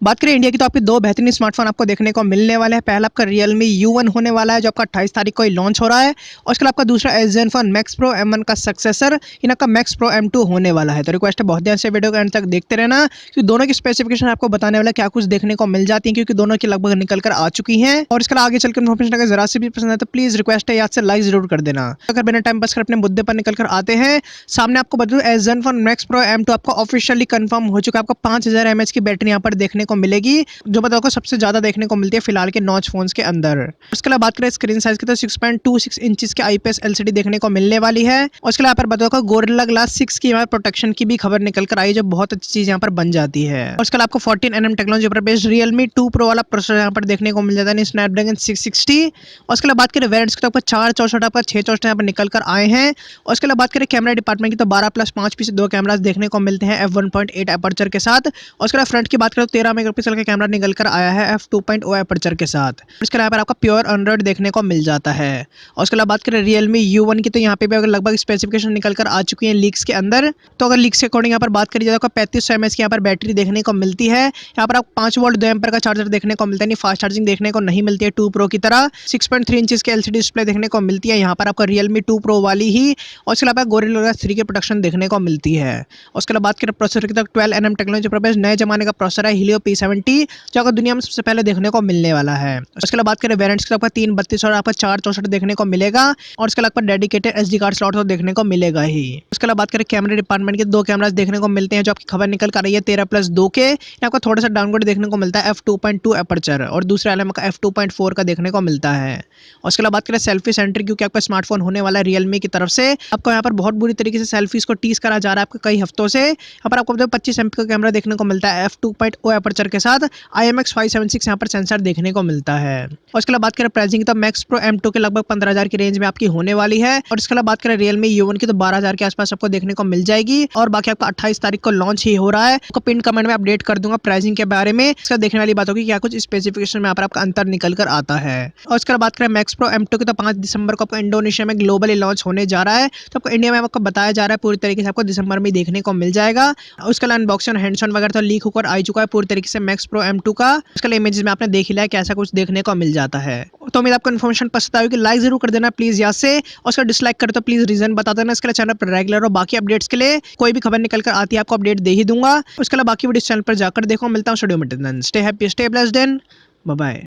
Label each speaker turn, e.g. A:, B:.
A: बात करें इंडिया की तो आपके दो बेहतरीन स्मार्टफोन आपको देखने को मिलने वाले हैं। पहला आपका Realme U1 होने वाला है जो आपका 28 तारीख को ही लॉन्च हो रहा है और उसके बाद आपका दूसरा Asus Zenfone Max Pro M1 का सक्सेसर इन आपका Max Pro M2 होने वाला है। तो रिक्वेस्ट है बहुत ध्यान से वीडियो को एंड तक देखते रहना क्योंकि दोनों की स्पेसिफिकेशन आपको बताने वाला क्या कुछ देखने को मिल जाती है क्योंकि दोनों की लगभग निकल कर आ चुकी हैं। और इसके आगे चलकर इन्फॉर्मेशन अगर जरा से भी पसंद है तो प्लीज रिक्वेस्ट है याद से लाइक जरूर कर देना। अगर बिना टाइम पास कर अपने मुद्दे पर निकल कर आते हैं, सामने आपको बता दूं Asus Zenfone Max Pro M2 आपको ऑफिशियली कंफर्म हो चुका है। आपको 5000 mAh की बैटरी यहाँ पर देखने को मिलेगी जो बताओ को सबसे ज्यादा देखने को मिलती है फिलहाल के नॉच फोन्स के अंदर। उसके अलावा बात करें स्क्रीन साइज की तो 6.26 इंचेस के IPS LCD देखने को मिलने वाली है। और उसके अलावा बताओ को गोरिल्ला ग्लास 6 की यहाँ प्रोटेक्शन की भी खबर निकल कर आई जो बहुत अच्छी चीज यहाँ पर बन जाती है। और उसके अलावा आपको 14nm टेक्नोलॉजी पर बेस्ड Realme 2 Pro वाला प्रोसेसर यहाँ पर देखने को मिल जाता है स्नैपड्रैगन 660। और उसके अलावा बात करें वेरिएंट्स की तो आपको 464 आपका 664 यहाँ पर निकल कर आए हैं। और उसके अलावा बात करें कैमरा डिपार्टमेंट की तो 12+5 पीस दो कैमरास देखने को मिलते हैं f1.8 एपर्चर के साथ। और उसके अलावा फ्रंट की बात करें तो 13 मेगापिक्सल का कैमरा निकल कर आया है f2.0 एपर्चर के साथ। इसके अलावा आपका प्योर एंड्रॉइड देखने को मिल जाता है। और उसके अलावा बात करें Realme U1 की तो यहाँ पे भी अगर लगभग स्पेसिफिकेशन निकल कर आ चुकी है लीक्स के अंदर। तो अगर लीक्स के अकॉर्डिंग यहाँ पर बात करी जाए तो 3500 mAh की यहाँ पर बैटरी देखने को मिलती है। यहाँ पर आपको 5 वोल्ट 2 एम्पर का चार्जर देखने को मिलता है, फास्ट चार्जिंग देखने को नहीं मिलती है 2 Pro की तरह। 6.3 इंचेस की LCD डिस्प्ले देखने को मिलती है यहाँ पर आपका Realme 2 Pro वाली ही। और उसके अलावा गोरिल्ला ग्लास 3 की प्रोटेक्शन देखने को मिलती है। और उसके अलावा बात करें प्रोसेसर की तो 12nm टेक्नोलॉजी पर बेस्ड नए जमाने का प्रोसेसर है Helio P70 जो आपको दुनिया में सबसे पहले देखने को मिलने वाला है। उसके अलावा बात करें वेरिएंट्स की तो आपका 3 32 और आपका 4 64 देखने को मिलेगा। और उसके अलावा डेडिकेटेड SD कार्ड स्लॉट तो देखने को मिलेगा ही। उसके अलावा बात करें कैमरे डिपार्टमेंट के दो कैमरास देखने को मिलते हैं जो आपकी खबर निकल कर रही है 13+2 के। आपको थोड़ा सा डाउनग्रेड देखने को मिलता है f2.2 एपर्चर और दूसरे वाले का f2.4 का देखने को मिलता है। और उसके अलावा बात करें सेल्फी सेंटर क्योंकि आपका स्मार्टफोन होने वाला है Realme की तरफ से आपको यहाँ पर बहुत बुरी तरीके से सेल्फीज को टीज करा जा रहा है आपके कई हफ्तों से। यहाँ पर आपको 25 MP का कैमरा देखने को मिलता है f2.0 एपर्चर के साथ IMX576 यहाँ पर सेंसर देखने को मिलता है। और उसके अलावा बात करें प्राइसिंग तो Max Pro M2 के लगभग 15,000 की रेंज में आपकी होने वाली है। और इसके अलावा बात करें Realme U1 की तो 12,000 के आसपास आपको देखने को मिल जाएगी। और बाकी आपका 28 तारीख को लॉन्च ही हो रहा है। आपको पिन कमेंट में अपडेट कर दूंगा प्राइसिंग के बारे में। इसका देखने वाली बात होगी क्या कुछ स्पेसिफिकेशन में यहाँ पर आपका अंतर निकल कर आता है। और उसके बाद बात करें Max Pro M2 की तो 5 दिसंबर को आपको इंडोनेशिया में ग्लोबली लॉन्च होने जा रहा है। तो आपको इंडिया में आपको बताया जा रहा है पूरी तरीके से आपको दिसंबर में देखने को मिल जाएगा। उसका अनबॉक्सिंग हैंड्स ऑन वगैरह तो लीक होकर आ चुका है पूरी तरीके से Max Pro M2 का। उसका इमेजेस में आपने देख लिया है कैसा कुछ देखने को मिल जाता है। तो उम्मीद आपको इन्फॉर्मेशन पसंद आई कि लाइक जरूर कर देना प्लीज यहाँ से। और उसका डिसलाइक करे तो प्लीज रीजन बता देना। इसके लिए चैनल पर रेगुलर और बाकी अपडेट्स के लिए कोई भी खबर निकल कर आती है आपको अपडेट दे ही दूंगा। उसके अलावा बाकी वीडियो चैनल पर जाकर देखो। मिलता हूँ स्टूडियो में। Stay happy stay blessed then bye bye.